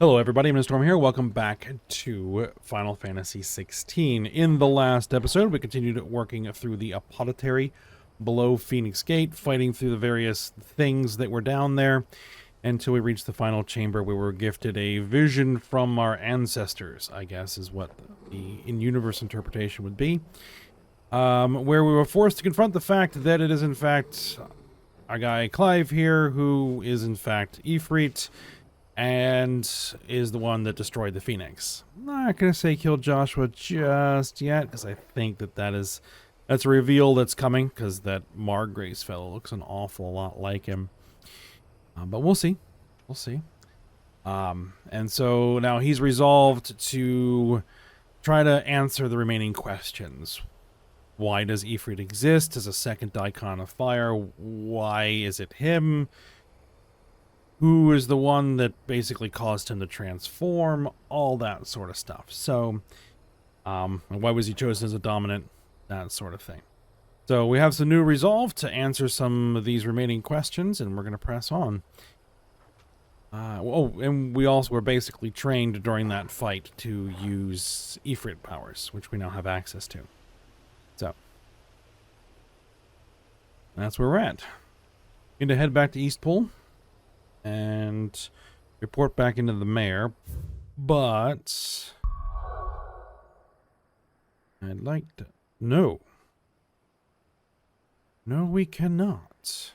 Hello everybody, I'm Storm here. Welcome back to Final Fantasy XVI. In the last episode, we continued working through the apothecary below Phoenix Gate, fighting through the various things that were down there, until we reached the final chamber where we were gifted a vision from our ancestors, I guess is what the in-universe interpretation would be. Where we were forced to confront the fact that it is in fact our guy Clive here, who is in fact Ifrit, and is the one that destroyed the Phoenix. I'm not going to say killed Joshua just yet, because I think that's a reveal that's coming, because that Margrace fellow looks an awful lot like him. But we'll see. We'll see. And so now he's resolved to try to answer the remaining questions. Why does Ifrit exist as a second icon of fire? Why is it him? Who is the one that basically caused him to transform? All that sort of stuff. So, why was he chosen as a dominant? That sort of thing. So we have some new resolve to answer some of these remaining questions, and we're going to press on. And we also were basically trained during that fight to use Ifrit powers, which we now have access to. So, that's where we're at. Going to head back to Eastpool and report back into the mayor, but I'd like to... No, we cannot.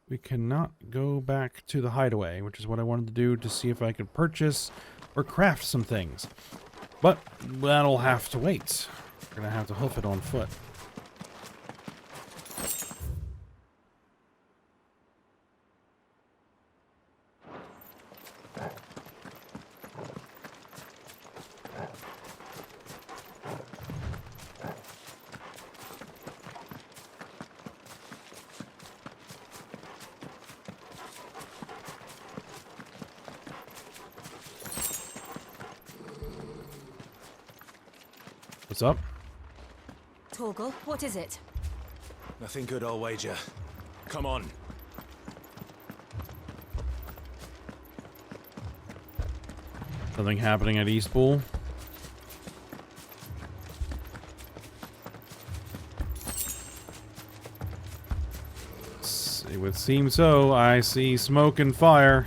We cannot go back to the hideaway, which is what I wanted to do to see if I could purchase or craft some things. But that'll have to wait. We're gonna have to hoof it on foot. What's up? Torgal, what is it? Nothing good, I'll wager. Come on. Something happening at Eastpool? It would seem so. I see smoke and fire.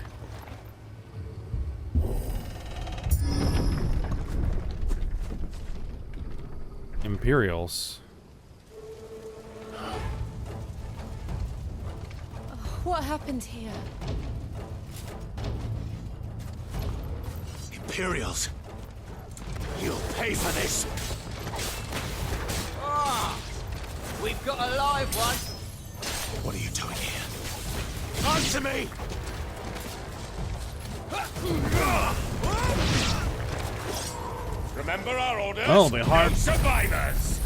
Imperials. What happened here? Imperials. You'll pay for this. We've got a live one. What are you doing here? Answer me! Remember our orders? Oh, they hard. No survivors!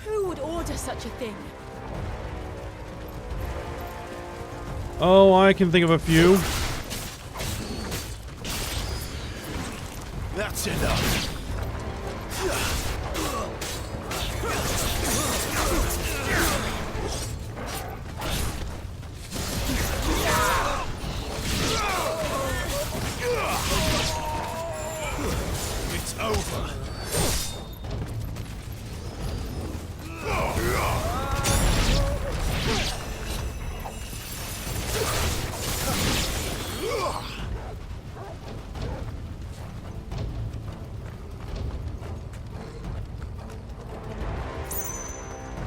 Who would order such a thing? Oh, I can think of a few. That's enough. It's over.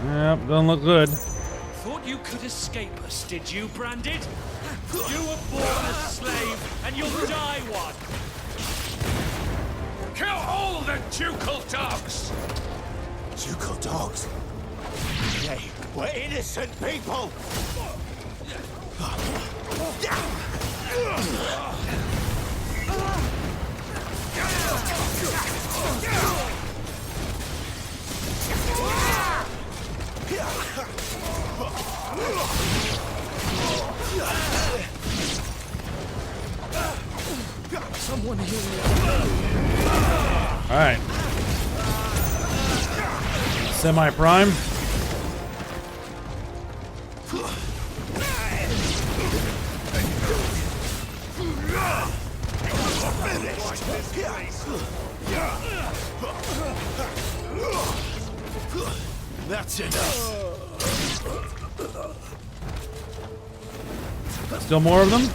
Yep, doesn't look good. Thought you could escape us, did you, Branded? You were born a slave, and you'll die one! Kill all the ducal dogs! Ducal dogs? They were innocent people! Someone heal me. Alright. Semi-prime. That's enough. Still more of them?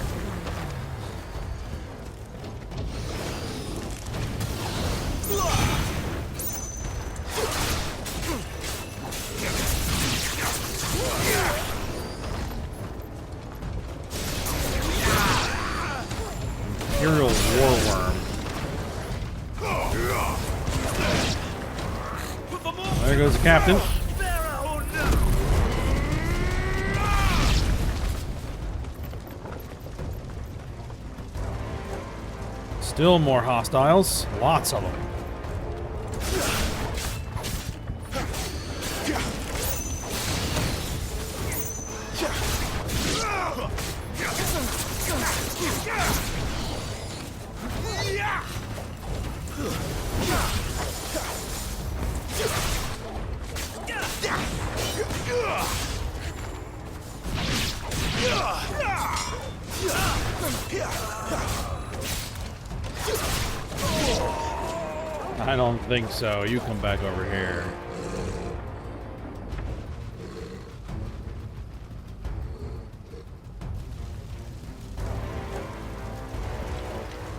Imperial Warworm. There goes the captain. Still more hostiles. Lots of them. I don't think so. You come back over here.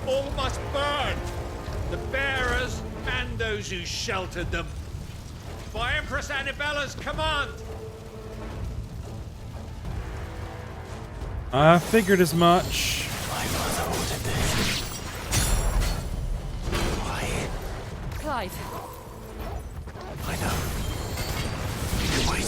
All must burn! The bearers and those who sheltered them. By Empress Annabella's command! I figured as much. My mother ordered this. Why? Clive, I know. You can wait.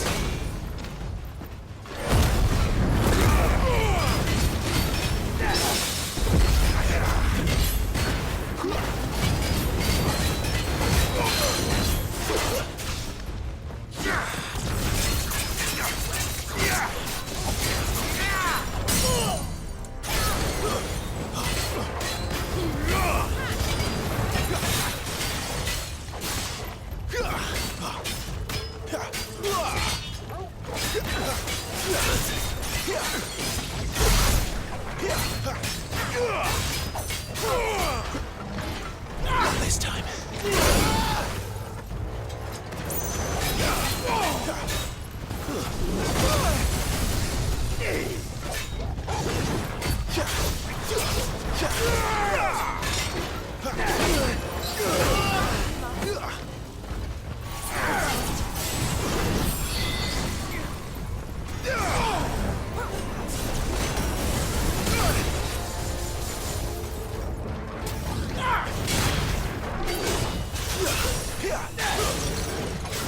Not this time.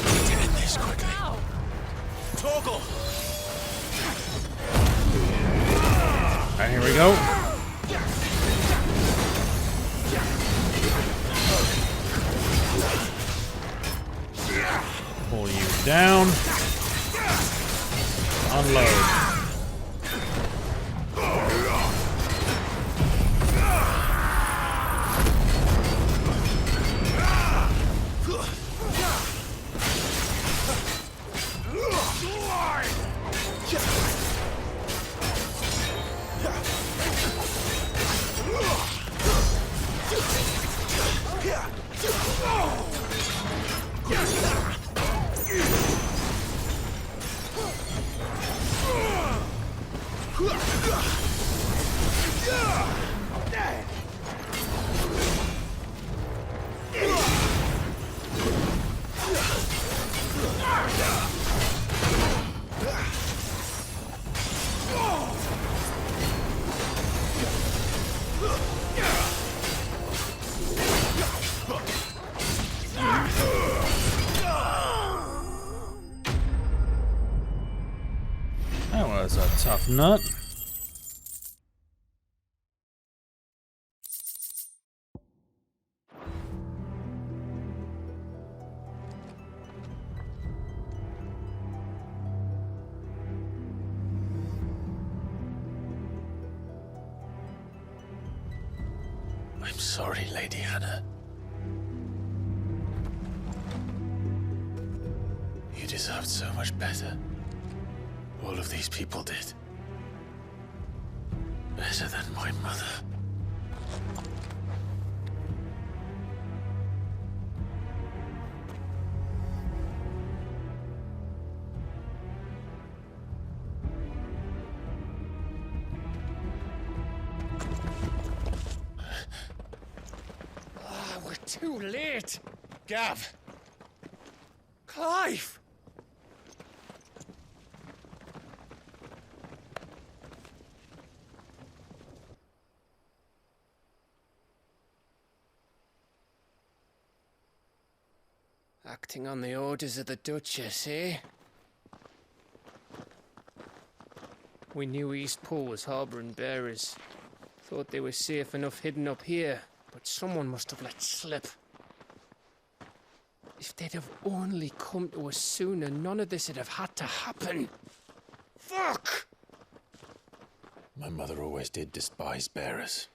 Need to end this quickly. Torgal! Alright, here we go. Pull you down. Unload. That was a tough nut. I'm sorry, Lady Hannah. You deserved so much better. All of these people did. Better than my mother. too late. Gav! Clive! Acting on the orders of the Duchess, eh? We knew East Pool was harbouring bearers. Thought they were safe enough hidden up here, but someone must have let slip. If they'd have only come to us sooner, none of this would have had to happen. Fuck! My mother always did despise bearers.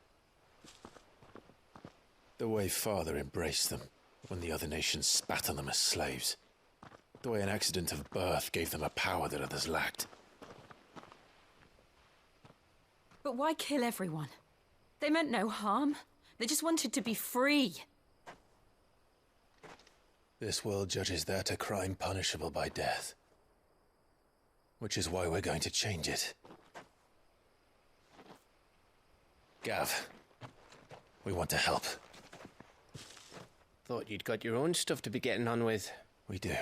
The way Father embraced them when the other nations spat on them as slaves. The way an accident of birth gave them a power that others lacked. But why kill everyone? They meant no harm. They just wanted to be free. This world judges that a crime punishable by death. Which is why we're going to change it. Gav, we want to help. Thought you'd got your own stuff to be getting on with. We do.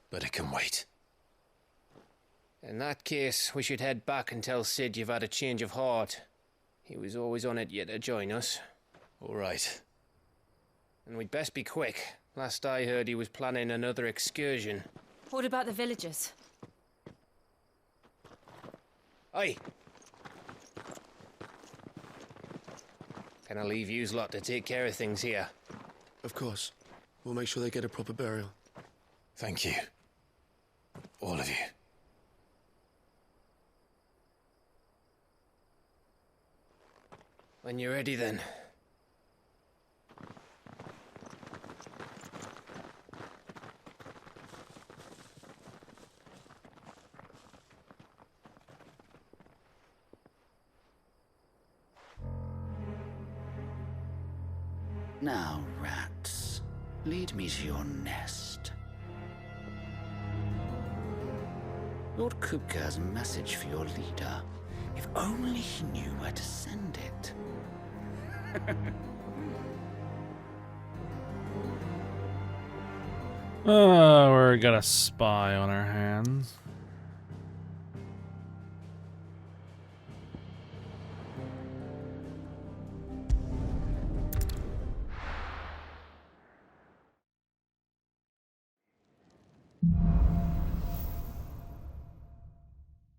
But it can wait. In that case, we should head back and tell Sid you've had a change of heart. He was always on it yet to join us. All right. And we'd best be quick. Last I heard, he was planning another excursion. What about the villagers? Aye. Can I leave yous lot to take care of things here? Of course. We'll make sure they get a proper burial. Thank you. All of you. When you're ready, then. Now, rats, lead me to your nest. Lord Kupka has a message for your leader. If only he knew where to send it. Oh, we're got a spy on our hands.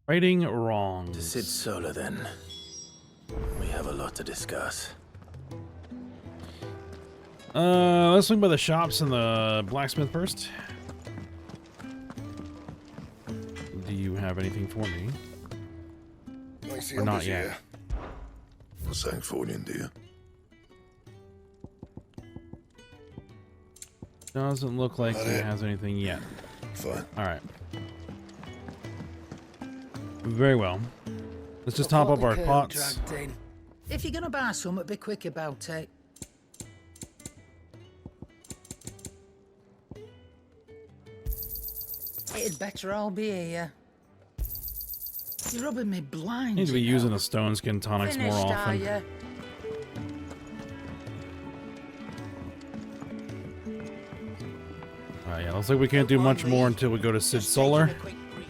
Righting wrongs. To Sid Solar, then. We have a lot to discuss. Let's swing by the shops and the blacksmith first. Do you have anything for me? Or not yet? What's saying for you, dear? Doesn't look like he has anything yet. Fine. Alright. Very well. Let's just top up our pots. If you're gonna buy something, be quick about it. It'd better all be here. You're rubbing me blind. Need to be you using know. the stone skin tonics more Finished, are often. ya? Alright, yeah, looks like we can't do much more until we go to Sid Just Solar. taking a quick breathe.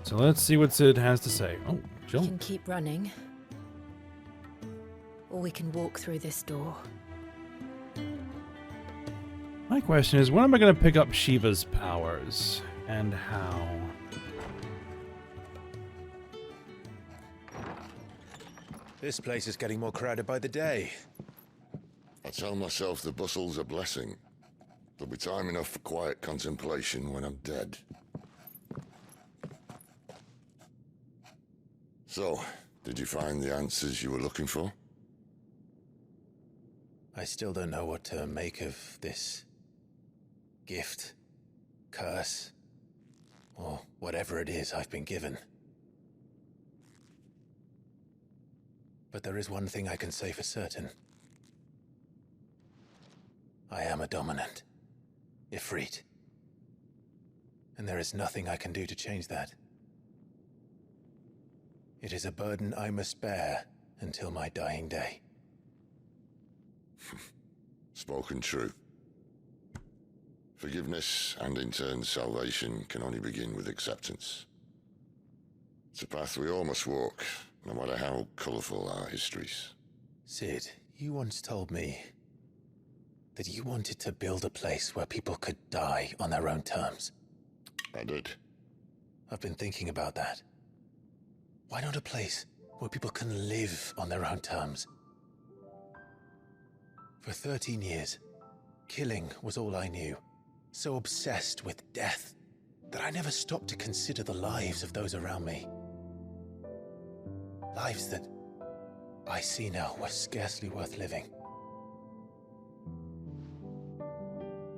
So let's see what Sid has to say. Oh, We Jill. can keep running. Or we can walk through this door. My question is, when am I going to pick up Shiva's powers? And how? This place is getting more crowded by the day. I tell myself the bustle's a blessing. There'll be time enough for quiet contemplation when I'm dead. So, did you find the answers you were looking for? I still don't know what to make of this gift, curse, or whatever it is I've been given. But there is one thing I can say for certain. I am a dominant, Ifrit. And there is nothing I can do to change that. It is a burden I must bear until my dying day. Spoken true. Forgiveness and in turn salvation can only begin with acceptance. It's a path we all must walk, no matter how colourful our histories. Sid, you once told me that you wanted to build a place where people could die on their own terms. I did. I've been thinking about that. Why not a place where people can live on their own terms? For 13 years, killing was all I knew. So obsessed with death that I never stopped to consider the lives of those around me. Lives that I see now were scarcely worth living.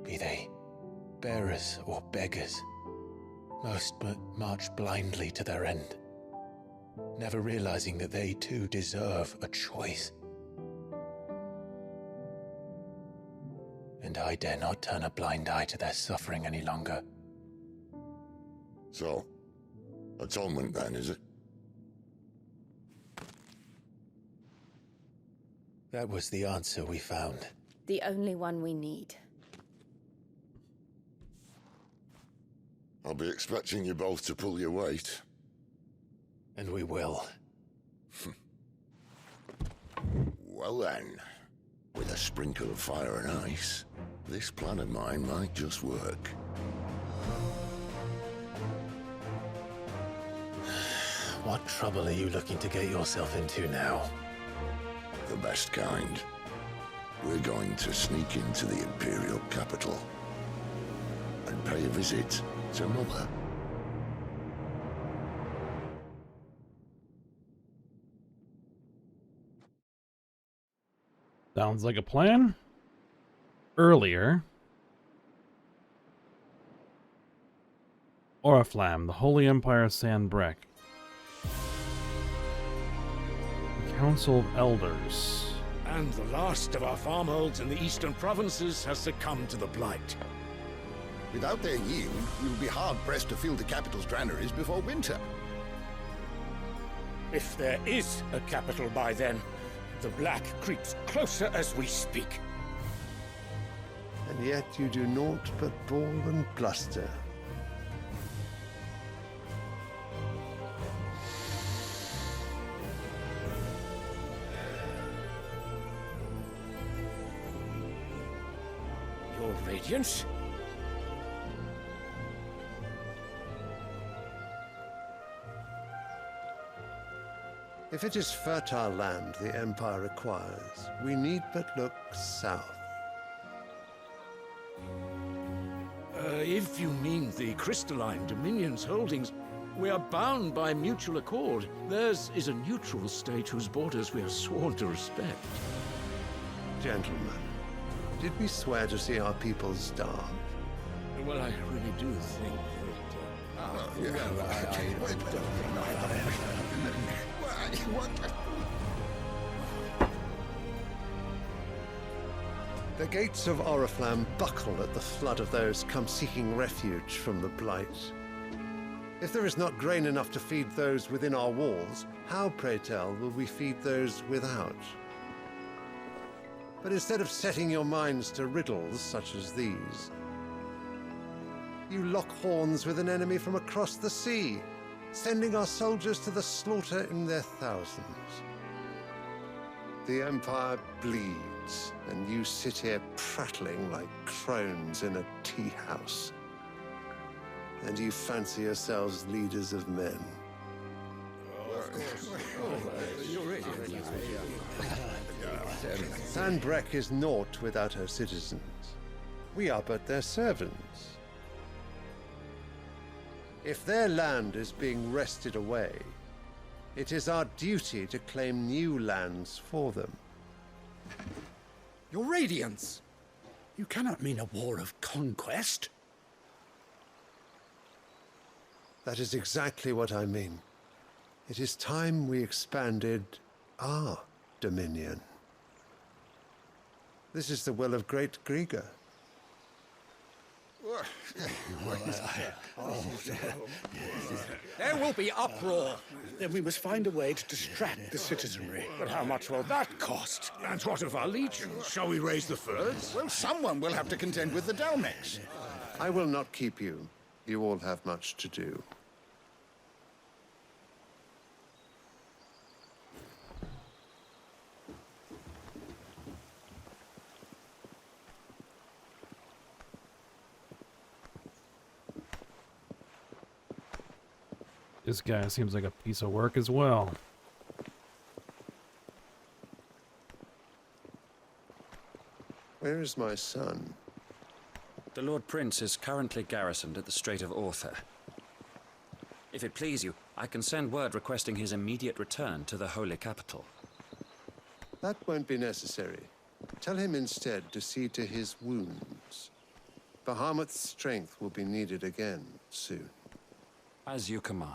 Be they bearers or beggars, most but march blindly to their end, never realizing that they too deserve a choice. And I dare not turn a blind eye to their suffering any longer. So, atonement then, is it? That was the answer we found. The only one we need. I'll be expecting you both to pull your weight. And we will. Well then, with a sprinkle of fire and ice, this plan of mine might just work. What trouble are you looking to get yourself into now? The best kind. We're going to sneak into the Imperial capital and pay a visit to Mother. Sounds like a plan. Earlier, Oriflamme, the Holy Empire of Sanbreque. The Council of Elders. And the last of our farmholds in the eastern provinces has succumbed to the blight. Without their yield, we will be hard-pressed to fill the capital's granaries before winter. If there is a capital by then, the black creeps closer as we speak. And yet you do naught but bawl and bluster. Your Radiance? If it is fertile land the Empire requires, we need but look south. If you mean the crystalline Dominion's holdings, we are bound by mutual accord. Theirs is a neutral state whose borders we are sworn to respect. Gentlemen, did we swear to see our people starve? Well, I really do think The gates of Oriflamme buckle at the flood of those come seeking refuge from the blight. If there is not grain enough to feed those within our walls, how, pray tell, will we feed those without? But instead of setting your minds to riddles such as these, you lock horns with an enemy from across the sea, sending our soldiers to the slaughter in their thousands. The Empire bleeds, and you sit here prattling like crones in a tea house. And you fancy yourselves leaders of men. Sanbreque is naught without her citizens. We are but their servants. If their land is being wrested away, it is our duty to claim new lands for them. Your Radiance! You cannot mean a war of conquest. That is exactly what I mean. It is time we expanded our dominion. This is the will of great Grieger. There will be uproar. Then we must find a way to distract the citizenry. But how much will that cost? And what of our legions? Shall we raise the furs? Well, someone will have to contend with the Dalmex. I will not keep you. You all have much to do. This guy seems like a piece of work as well. Where is my son? The Lord Prince is currently garrisoned at the Strait of Arthur. If it please you, I can send word requesting his immediate return to the Holy Capital. That won't be necessary. Tell him instead to see to his wounds. Bahamut's strength will be needed again soon. As you command.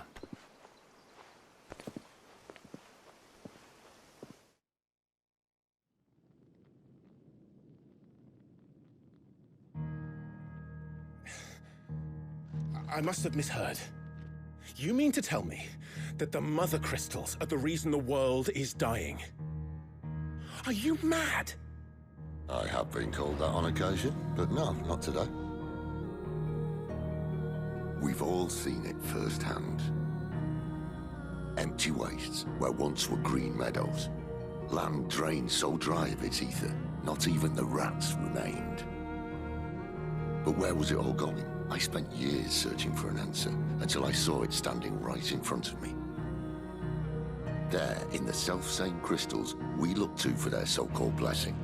I must have misheard. You mean to tell me that the mother crystals are the reason the world is dying? Are you mad? I have been called that on occasion, but no, not today. We've all seen it firsthand. Empty wastes where once were green meadows. Land drained so dry of its ether, not even the rats remained. But where was it all going? I spent years searching for an answer, until I saw it standing right in front of me. There, in the self-same crystals we look to for their so-called blessing.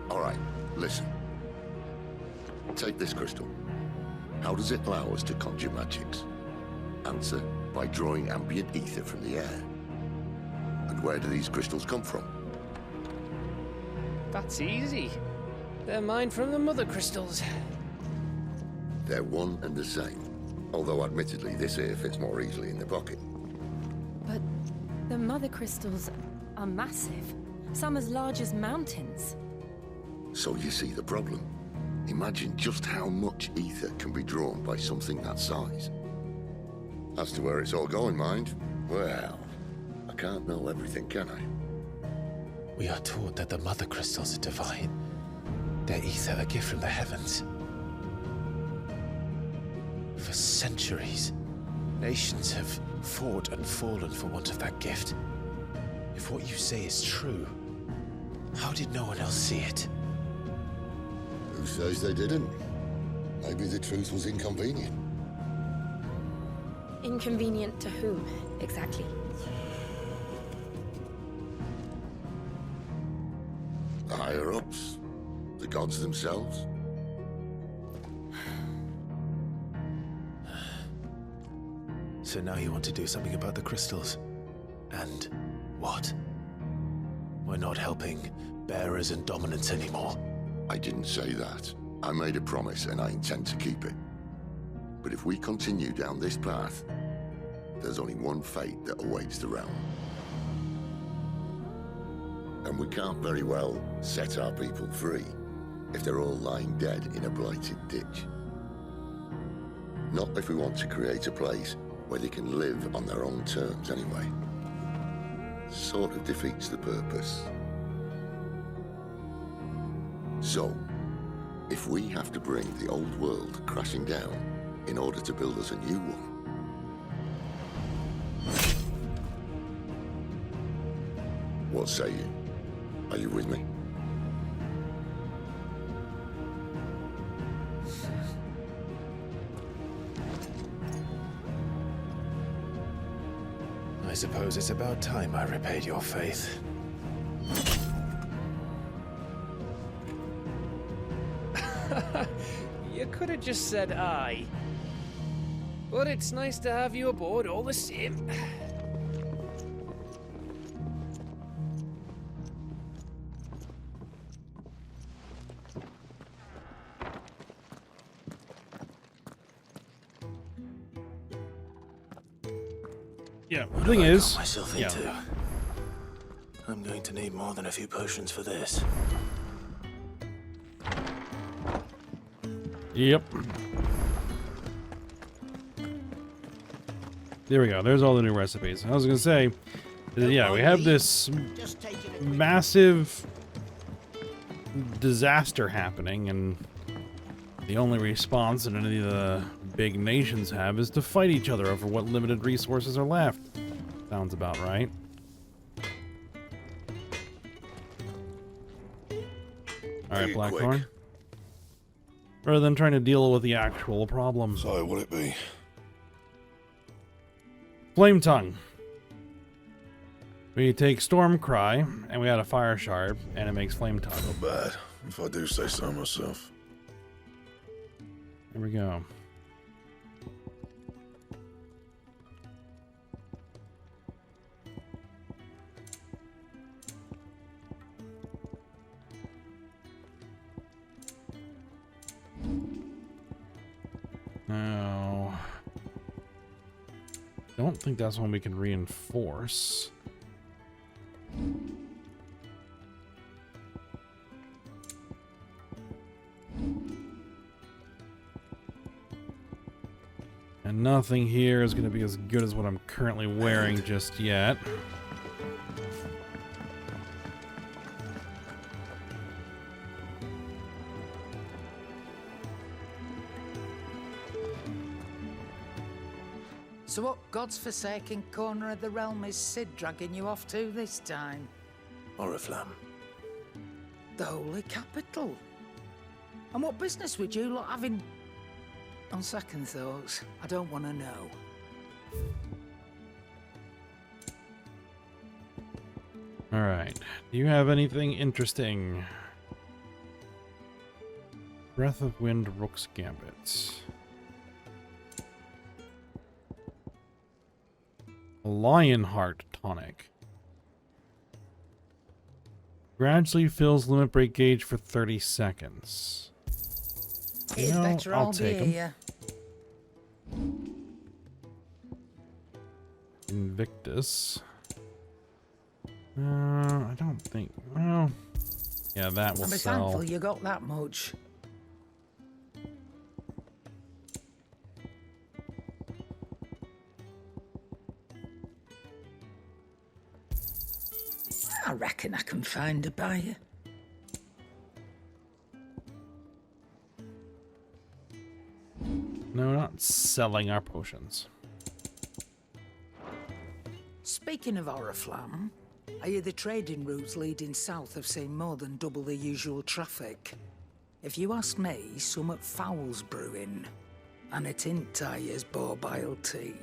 All right, listen. Take this crystal. How does it allow us to conjure magics? Answer, by drawing ambient ether from the air. And where do these crystals come from? That's easy. They're mine from the mother crystals. They're one and the same. Although admittedly this here fits more easily in the pocket. But the mother crystals are massive. Some as large as mountains. So you see the problem. Imagine just how much ether can be drawn by something that size. As to where it's all going, mind, well, I can't know everything, can I? We are taught that the mother crystals are divine. Their ether a gift from the heavens. For centuries, nations have fought and fallen for want of that gift. If what you say is true, how did no one else see it? Who says they didn't? Maybe the truth was inconvenient. Inconvenient to whom, exactly? The higher-ups? The gods themselves? So now you want to do something about the crystals? And what? We're not helping bearers and dominants anymore. I didn't say that. I made a promise and I intend to keep it. But if we continue down this path, there's only one fate that awaits the realm. And we can't very well set our people free if they're all lying dead in a blighted ditch. Not if we want to create a place where they can live on their own terms anyway. Sort of defeats the purpose. So, if we have to bring the old world crashing down in order to build us a new one, what say you? Are you with me? I suppose it's about time I repaid your faith. You could have just said aye. But it's nice to have you aboard all the same. Yeah, the thing is, myself yeah, into? I'm going to need more than a few potions for this. Yep. There we go. There's all the new recipes. I was gonna say, yeah, we have this massive disaster happening, and the only response that any of the big nations have is to fight each other over what limited resources are left. Sounds about right. Alright, Blackthorn. Rather than trying to deal with the actual problem. So, what'll it be? Flame Tongue. We take Storm Cry, and we add a Fire Shard, and it makes Flame Tongue. Not bad, if I do say so myself. There we go. Now, don't think that's one we can reinforce. And nothing here is going to be as good as what I'm currently wearing just yet. So what God's forsaken corner of the realm is Cid dragging you off to this time? Oriflamme. The Holy Capital. And what business would you lot have in... On second thoughts, I don't want to know. Alright. Do you have anything interesting? Breath of Wind, Rook's Gambit. Lionheart Tonic. Gradually fills limit break gauge for 30 seconds. You know, Better I'll I'll take be 'em. here. Invictus. I don't think. Well, yeah, that will I'll be sell. thankful you got that much. I reckon I can find a buyer. No, we're not selling our potions. Speaking of Oriflamme, I hear the trading routes leading south have seen more than double the usual traffic. If you ask me, summat foul's brewing, and it ain't Tyre's borbile tea.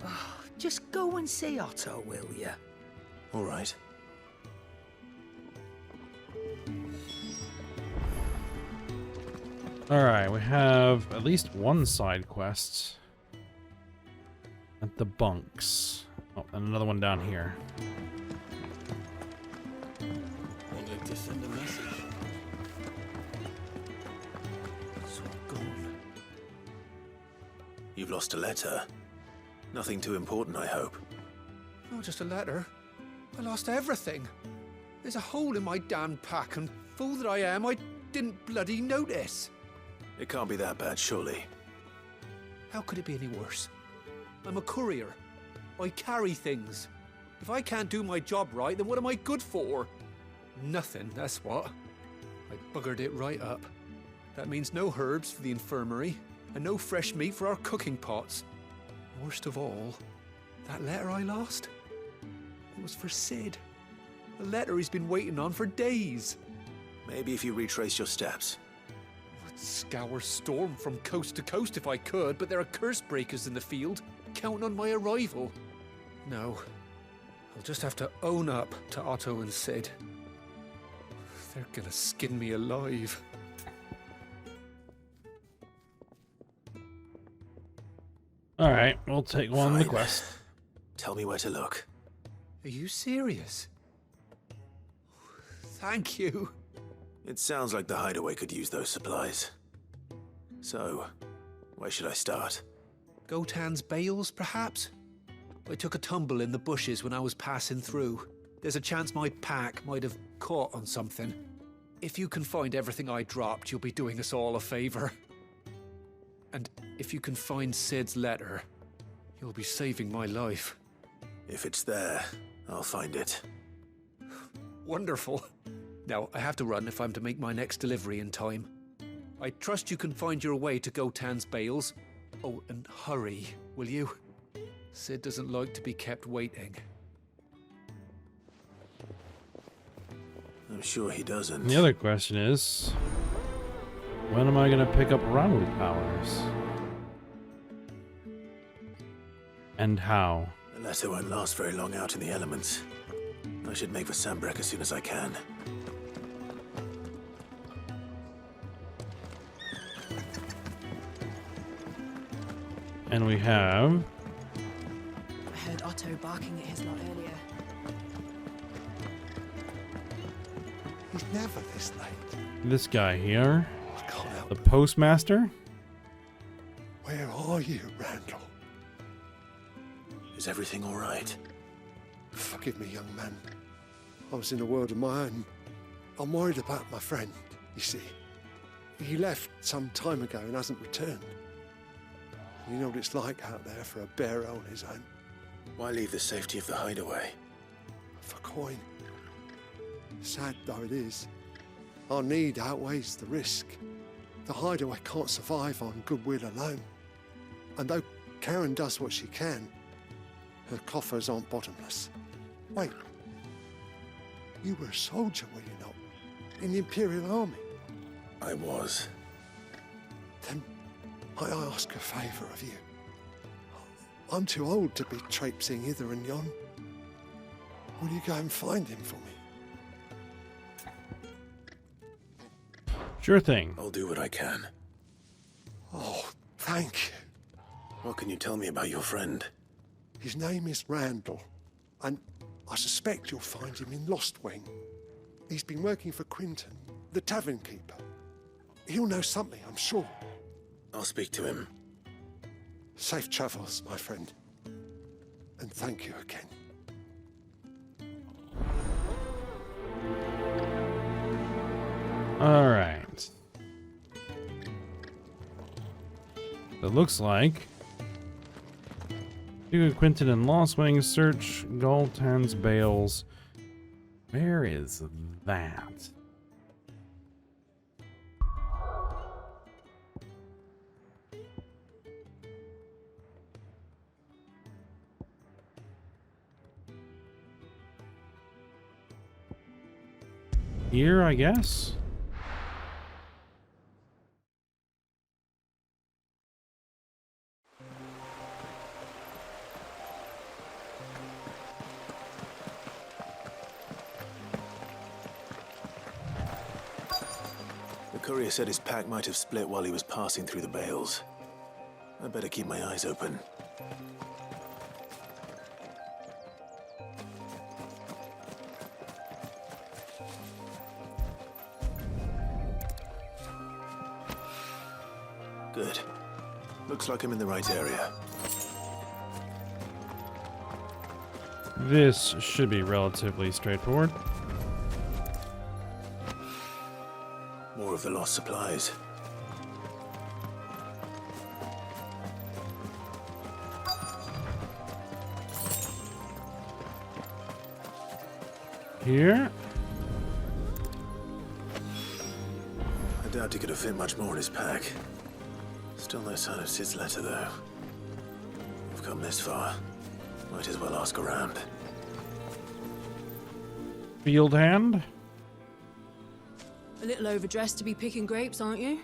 Oh, just go and see Otto, will you? All right. Alright, we have at least one side quest at the bunks. Oh, and another one down here. I'd like to send a message. It's all gone. You've lost a letter. Nothing too important, I hope. Not just a letter. I lost everything. There's a hole in my damn pack, and fool that I am, I didn't bloody notice. It can't be that bad, surely. How could it be any worse? I'm a courier. I carry things. If I can't do my job right, then what am I good for? Nothing, that's what. I buggered it right up. That means no herbs for the infirmary, and no fresh meat for our cooking pots. Worst of all, that letter I lost, it was for Cid. A letter he's been waiting on for days. Maybe if you retrace your steps. I'd scour Storm from coast to coast if I could, but there are curse breakers in the field, counting on my arrival. No, I'll just have to own up to Otto and Cid. They're gonna skin me alive. Alright, we'll take one of the Fine. quest. Tell me where to look. Are you serious? Thank you. It sounds like the hideaway could use those supplies. So, where should I start? Gotan's bales, perhaps? I took a tumble in the bushes when I was passing through. There's a chance my pack might have caught on something. If you can find everything I dropped, you'll be doing us all a favor. And if you can find Sid's letter, you'll be saving my life. If it's there, I'll find it. Wonderful. Now, I have to run if I'm to make my next delivery in time. I trust you can find your way to Gotan's bales. Oh, and hurry, will you? Sid doesn't like to be kept waiting. I'm sure he doesn't. The other question is, when am I going to pick up Ramu powers? And how? The letter won't last very long out in the elements. I should make for Sambrek as soon as I can. And we have... I heard Otto barking at his lot earlier. He's never this late. this guy here. The postmaster? Where are you, Randall? Is everything all right? Forgive me, young man. I was in a world of my own. I'm worried about my friend, you see. He left some time ago and hasn't returned. You know what it's like out there for a bearer on his own. Why leave the safety of the hideaway? For coin. Sad though it is, our need outweighs the risk. The hideaway can't survive on goodwill alone. And though Karen does what she can, her coffers aren't bottomless. Wait, you were a soldier, were you not? In the Imperial Army? I was. Then I ask a favour of you. I'm too old to be traipsing hither and yon. Will you go and find him for me? Sure thing. I'll do what I can. Oh, thank you. What can you tell me about your friend? His name is Randall, and I suspect you'll find him in Lost Wing. He's been working for Quinton, the tavern keeper. He'll know something, I'm sure. I'll speak to him. Safe travels, my friend. And thank you again. All right. It looks like Duke Quinton and Lost Wing search Galtan's bales. Where is that? Here, I guess. The courier said his pack might have split while he was passing through the bales. I better keep my eyes open. Good. Looks like I'm in the right area. This should be relatively straightforward. More of the lost supplies. Here. I doubt he could have fit much more in his pack. Still no sign of Sid's letter, though. We've come this far. Might as well ask around. Field hand. A little overdressed to be picking grapes, aren't you?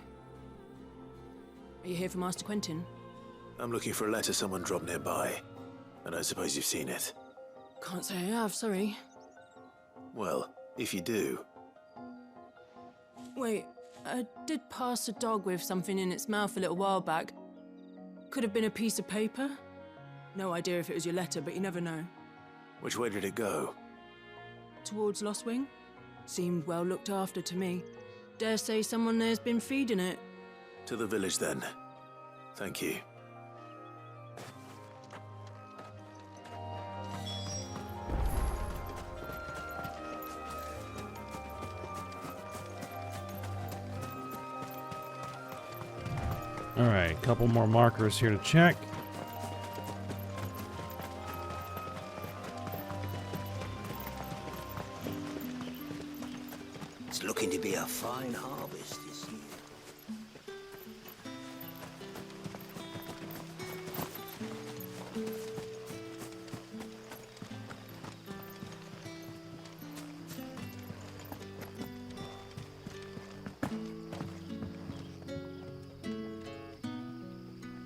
Are you here for Master Quentin? I'm looking for a letter someone dropped nearby. And I suppose you've seen it. Can't say I have, sorry. Well, if you do... Wait, I did pass a dog with something in its mouth a little while back. Could have been a piece of paper. No idea if it was your letter, but you never know. Which way did it go? Towards Lost Wing? Seemed well looked after to me. Dare say someone there's been feeding it. To the village, then. Thank you. Alright, a couple more markers here to check. It's looking to be a fine harvest this year.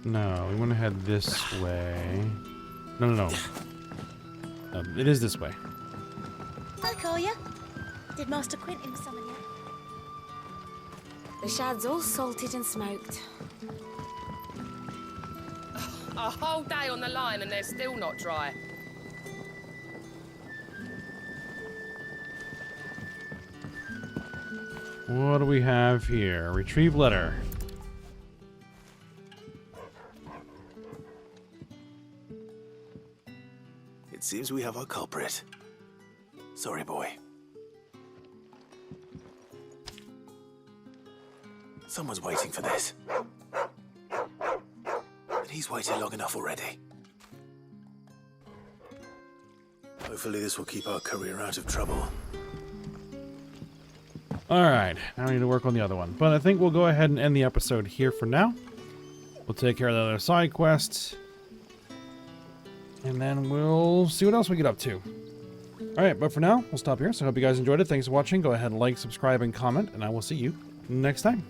No, we want to head this way. No. It is this way. Hi, Collier. Did Master Quentin summon you? The shad's all salted and smoked. A whole day on the line and they're still not dry. What do we have here? Retrieve letter. It seems we have our culprit. Sorry, boy. Someone's waiting for this. But he's waited long enough already. Hopefully this will keep our career out of trouble. Alright, now we need to work on the other one. But I think we'll go ahead and end the episode here for now. We'll take care of the other side quests. And then we'll see what else we get up to. Alright, but for now, we'll stop here. So I hope you guys enjoyed it. Thanks for watching. Go ahead and like, subscribe, and comment. And I will see you next time.